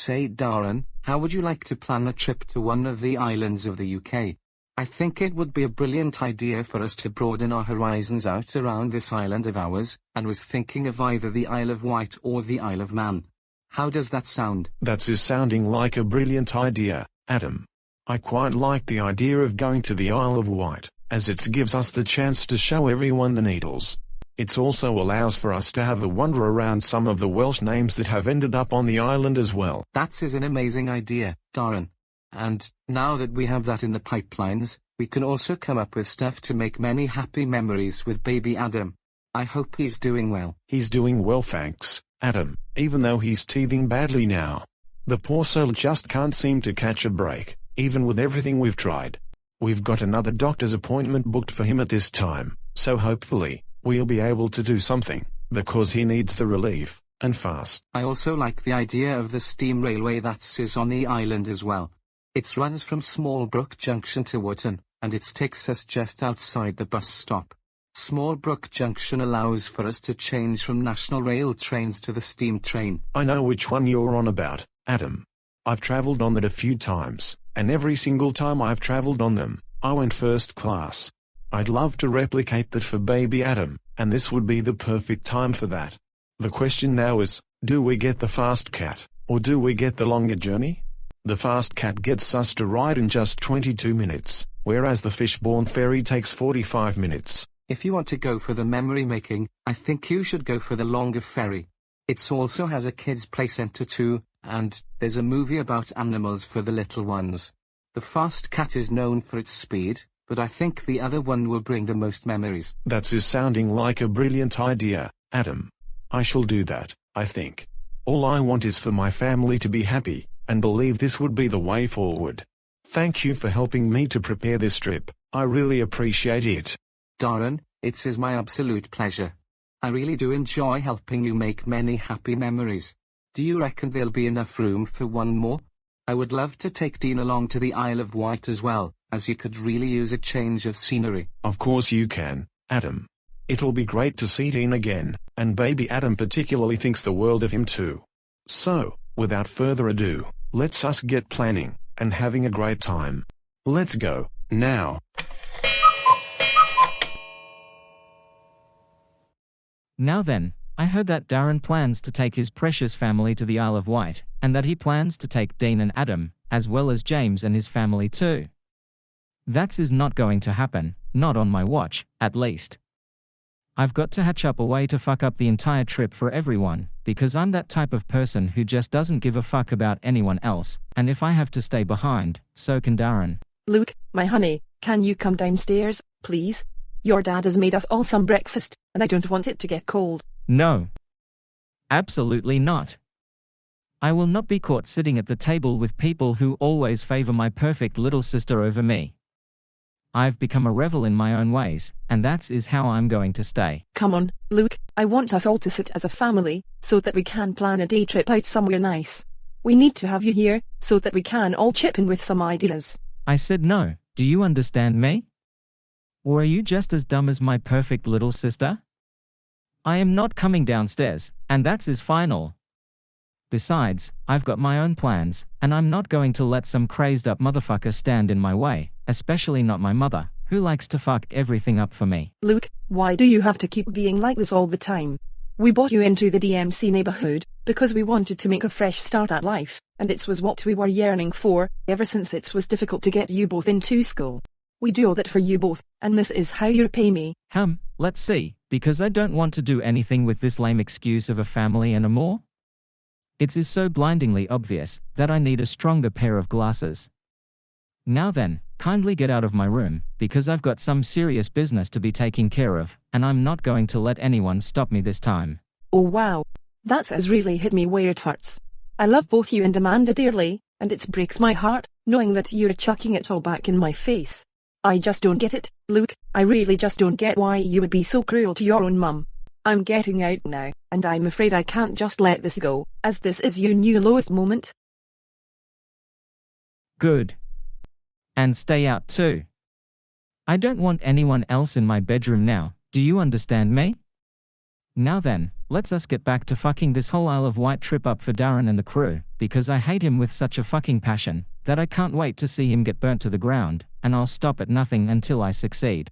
Say Daren, how would you like to plan a trip to one of the islands of the UK? I think it would be a brilliant idea for us to broaden our horizons out around this island of ours, and was thinking of either the Isle of Wight or the Isle of Man. How does that sound? That is sounding like a brilliant idea, Adam. I quite like the idea of going to the Isle of Wight, as it gives us the chance to show everyone the Needles. It also allows for us to have a wander around some of the Welsh names that have ended up on the island as well. That is an amazing idea, Daren. And now that we have that in the pipelines, we can also come up with stuff to make many happy memories with baby Adam. I hope he's doing well. He's doing well, thanks, Adam, even though he's teething badly now. The poor soul just can't seem to catch a break, even with everything we've tried. We've got another doctor's appointment booked for him at this time, so hopefully, we'll be able to do something, because he needs the relief, and fast. I also like the idea of the steam railway that is on the island as well. It runs from Smallbrook Junction to Wootton, and it takes us just outside the bus stop. Smallbrook Junction allows for us to change from National Rail trains to the steam train. I know which one you're on about, Adam. I've travelled on that a few times, and every single time I've travelled on them, I went first class. I'd love to replicate that for baby Adam, and this would be the perfect time for that. The question now is, do we get the fast cat, or do we get the longer journey? The fast cat gets us to ride in just 22 minutes, whereas the Fishbourne ferry takes 45 minutes. If you want to go for the memory making, I think you should go for the longer ferry. It also has a kids play centre too, and there's a movie about animals for the little ones. The fast cat is known for its speed, but I think the other one will bring the most memories. That is sounding like a brilliant idea, Adam. I shall do that, I think. All I want is for my family to be happy, and believe this would be the way forward. Thank you for helping me to prepare this trip. I really appreciate it. Daren, it is my absolute pleasure. I really do enjoy helping you make many happy memories. Do you reckon there'll be enough room for one more? I would love to take Dean along to the Isle of Wight as well, as you could really use a change of scenery. Of course you can, Adam. It'll be great to see Dean again, and baby Adam particularly thinks the world of him too. So, without further ado, let's us get planning, and having a great time. Let's go, now. Now then, I heard that Daren plans to take his precious family to the Isle of Wight, and that he plans to take Dean and Adam, as well as James and his family too. That is not going to happen, not on my watch, at least. I've got to hatch up a way to fuck up the entire trip for everyone, because I'm that type of person who just doesn't give a fuck about anyone else, and if I have to stay behind, so can Daren. Luke, my honey, can you come downstairs, please? Your dad has made us all some breakfast, and I don't want it to get cold. No. Absolutely not. I will not be caught sitting at the table with people who always favor my perfect little sister over me. I've become a rebel in my own ways, and that is how I'm going to stay. Come on, Luke, I want us all to sit as a family, so that we can plan a day trip out somewhere nice. We need to have you here, so that we can all chip in with some ideas. I said no, do you understand me? Or are you just as dumb as my perfect little sister? I am not coming downstairs, and that is final. Besides, I've got my own plans, and I'm not going to let some crazed up motherfucker stand in my way, especially not my mother, who likes to fuck everything up for me. Luke, why do you have to keep being like this all the time? We brought you into the DMC neighborhood, because we wanted to make a fresh start at life, and it was what we were yearning for, ever since it was difficult to get you both into school. We do all that for you both, and this is how you repay me. Let's see, because I don't want to do anything with this lame excuse of a family and a more. It is so blindingly obvious that I need a stronger pair of glasses. Now then, kindly get out of my room, because I've got some serious business to be taking care of, and I'm not going to let anyone stop me this time. Oh wow. That has really hit me where it hurts. I love both you and Amanda dearly, and it breaks my heart, knowing that you're chucking it all back in my face. I just don't get it, Luke, I really just don't get why you would be so cruel to your own mum. I'm getting out now, and I'm afraid I can't just let this go, as this is your new lowest moment. Good. And stay out too. I don't want anyone else in my bedroom now, do you understand me? Now then, let's us get back to fucking this whole Isle of Wight trip up for Daren and the crew, because I hate him with such a fucking passion, that I can't wait to see him get burnt to the ground, and I'll stop at nothing until I succeed.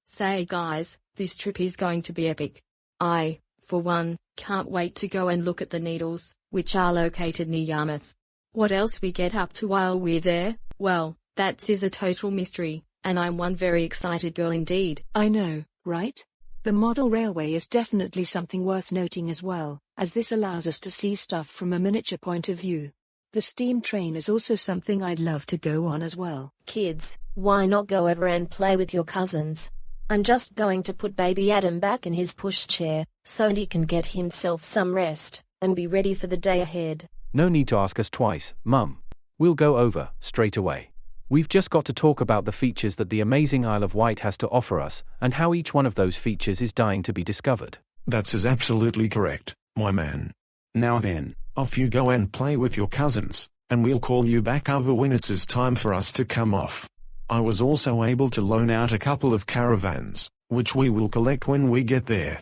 Say guys, this trip is going to be epic. I, for one, can't wait to go and look at the needles, which are located near Yarmouth. What else we get up to while we're there, well, that is a total mystery, and I'm one very excited girl indeed. I know, right? The model railway is definitely something worth noting as well, as this allows us to see stuff from a miniature point of view. The steam train is also something I'd love to go on as well. Kids, why not go over and play with your cousins? I'm just going to put baby Adam back in his pushchair, so he can get himself some rest, and be ready for the day ahead. No need to ask us twice, Mum. We'll go over, straight away. We've just got to talk about the features that the amazing Isle of Wight has to offer us, and how each one of those features is dying to be discovered. That's absolutely correct, my man. Now then, off you go and play with your cousins, and we'll call you back over when it's time for us to come off. I was also able to loan out a couple of caravans, which we will collect when we get there.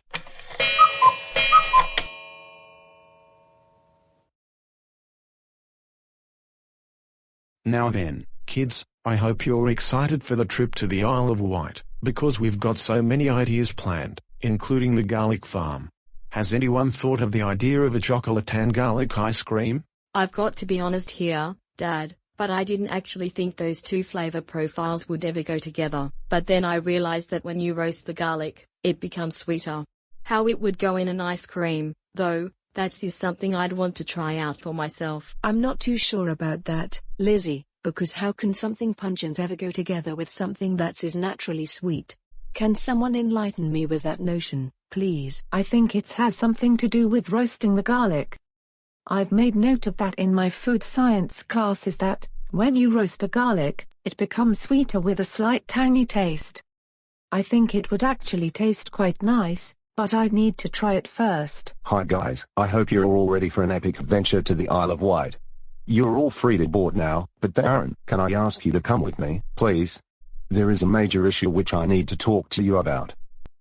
Now then, kids, I hope you're excited for the trip to the Isle of Wight, because we've got so many ideas planned, including the garlic farm. Has anyone thought of the idea of a chocolate and garlic ice cream? I've got to be honest here, Dad, but I didn't actually think those two flavor profiles would ever go together. But then I realized that when you roast the garlic, it becomes sweeter. How it would go in an ice cream, though, that is something I'd want to try out for myself. I'm not too sure about that, Lizzie, because how can something pungent ever go together with something that is naturally sweet? Can someone enlighten me with that notion, please? I think it has something to do with roasting the garlic. I've made note of that in my food science classes that, when you roast a garlic, it becomes sweeter with a slight tangy taste. I think it would actually taste quite nice, but I'd need to try it first. Hi guys, I hope you're all ready for an epic adventure to the Isle of Wight. You're all free to board now, but Daren, can I ask you to come with me, please? There is a major issue which I need to talk to you about.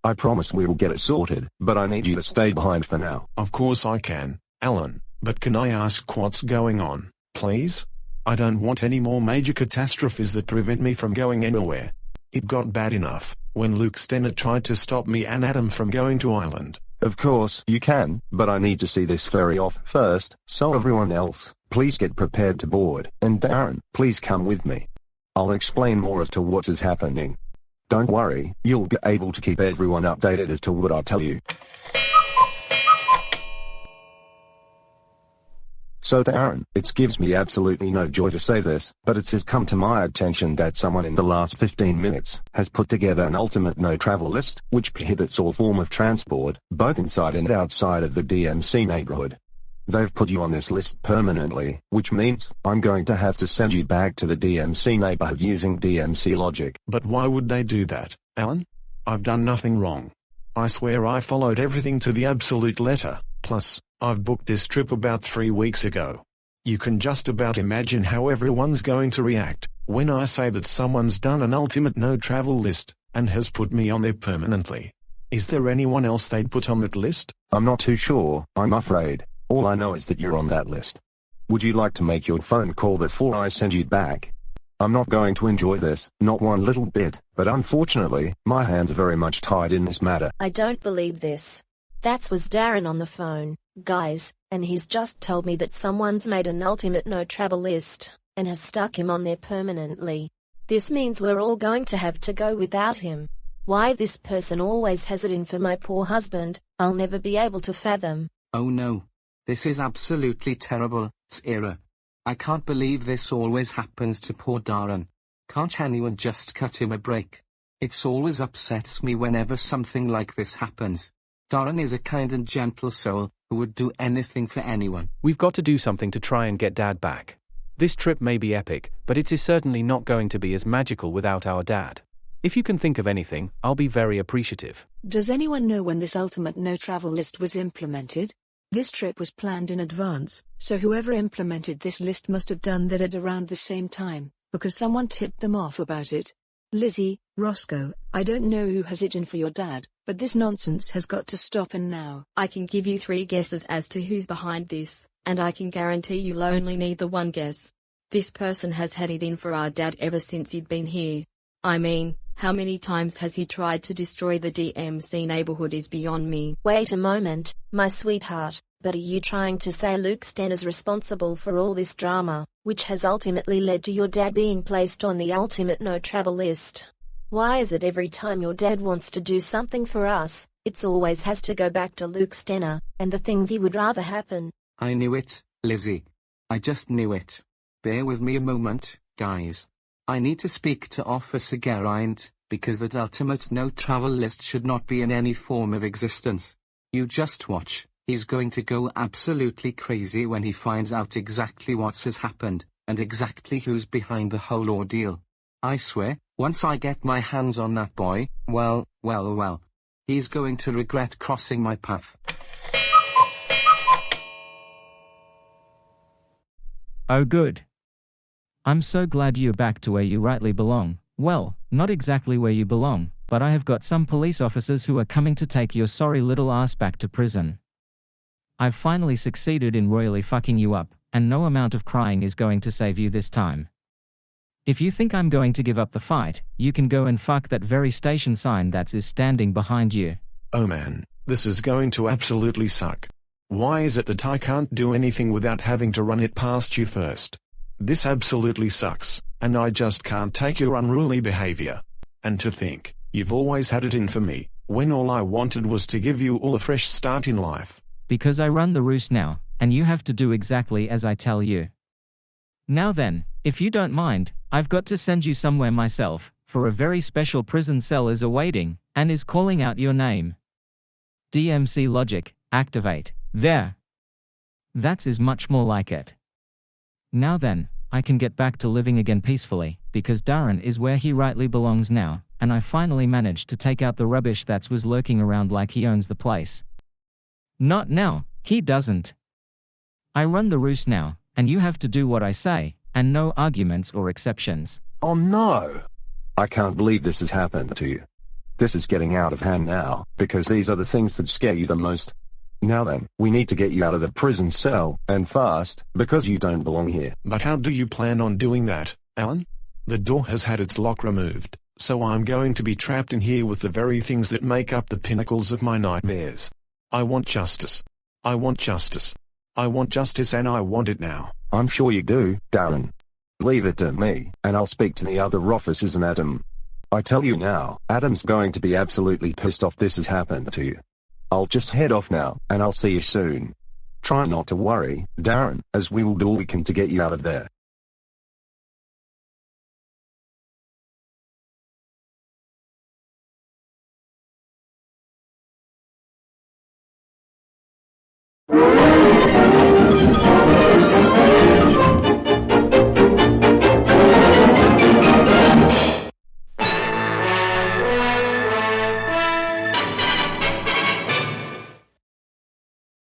I promise we will get it sorted, but I need you to stay behind for now. Of course I can, Alan, but can I ask what's going on, please? I don't want any more major catastrophes that prevent me from going anywhere. It got bad enough when Luke Stenner tried to stop me and Adam from going to Ireland. Of course you can, but I need to see this ferry off first, so everyone else, please get prepared to board, and Daren, please come with me. I'll explain more as to what is happening. Don't worry, you'll be able to keep everyone updated as to what I tell you. So Daren, it gives me absolutely no joy to say this, but it has come to my attention that someone in the last 15 minutes has put together an ultimate no-travel list, which prohibits all form of transport, both inside and outside of the DMC neighborhood. They've put you on this list permanently, which means I'm going to have to send you back to the DMC neighborhood using DMC logic. But why would they do that, Alan? I've done nothing wrong. I swear I followed everything to the absolute letter, plus, I've booked this trip about 3 weeks ago. You can just about imagine how everyone's going to react when I say that someone's done an ultimate no-travel list and has put me on there permanently. Is there anyone else they'd put on that list? I'm not too sure, I'm afraid. All I know is that you're on that list. Would you like to make your phone call before I send you back? I'm not going to enjoy this, not one little bit, but unfortunately, my hands are very much tied in this matter. I don't believe this. That was Daren on the phone, guys, and he's just told me that someone's made an ultimate no-travel list, and has stuck him on there permanently. This means we're all going to have to go without him. Why this person always has it in for my poor husband, I'll never be able to fathom. Oh no. This is absolutely terrible, Sarah. I can't believe this always happens to poor Daren. Can't anyone just cut him a break? It always upsets me whenever something like this happens. Daren is a kind and gentle soul, who would do anything for anyone. We've got to do something to try and get Dad back. This trip may be epic, but it is certainly not going to be as magical without our dad. If you can think of anything, I'll be very appreciative. Does anyone know when this ultimate no-travel list was implemented? This trip was planned in advance, so whoever implemented this list must have done that at around the same time, because someone tipped them off about it. Lizzie, Roscoe, I don't know who has it in for your dad, but this nonsense has got to stop and now. I can give you 3 guesses as to who's behind this, and I can guarantee you'll only need the one guess. This person has had it in for our dad ever since he'd been here. I mean, how many times has he tried to destroy the DMC neighborhood is beyond me. Wait a moment, my sweetheart, but are you trying to say Luke Stenner's responsible for all this drama, which has ultimately led to your dad being placed on the ultimate no-travel list? Why is it every time your dad wants to do something for us, it's always has to go back to Luke Stenner, and the things he would rather happen? I knew it, Lizzie. I just knew it. Bear with me a moment, guys. I need to speak to Officer Geraint, because that ultimate no-travel list should not be in any form of existence. You just watch, he's going to go absolutely crazy when he finds out exactly what has happened, and exactly who's behind the whole ordeal. I swear, once I get my hands on that boy, well, he's going to regret crossing my path. Oh good. I'm so glad you're back to where you rightly belong. Well, not exactly where you belong, but I have got some police officers who are coming to take your sorry little ass back to prison. I've finally succeeded in royally fucking you up, and no amount of crying is going to save you this time. If you think I'm going to give up the fight, you can go and fuck that very station sign that is standing behind you. Oh man, this is going to absolutely suck. Why is it that I can't do anything without having to run it past you first? This absolutely sucks, and I just can't take your unruly behavior. And to think, you've always had it in for me, when all I wanted was to give you all a fresh start in life. Because I run the roost now, and you have to do exactly as I tell you. Now then, if you don't mind, I've got to send you somewhere myself, for a very special prison cell is awaiting, and is calling out your name. DMC logic, activate. There. That is much more like it. Now then, I can get back to living again peacefully, because Daren is where he rightly belongs now, and I finally managed to take out the rubbish that was lurking around like he owns the place. Not now, he doesn't. I run the roost now, and you have to do what I say, and no arguments or exceptions. Oh no! I can't believe this has happened to you. This is getting out of hand now, because these are the things that scare you the most. Now then, we need to get you out of the prison cell, and fast, because you don't belong here. But how do you plan on doing that, Alan? The door has had its lock removed, so I'm going to be trapped in here with the very things that make up the pinnacles of my nightmares. I want justice. I want justice. I want justice, and I want it now. I'm sure you do, Daren. Leave it to me, and I'll speak to the other officers and Adam. I tell you now, Adam's going to be absolutely pissed off this has happened to you. I'll just head off now, and I'll see you soon. Try not to worry, Daren, as we will do all we can to get you out of there.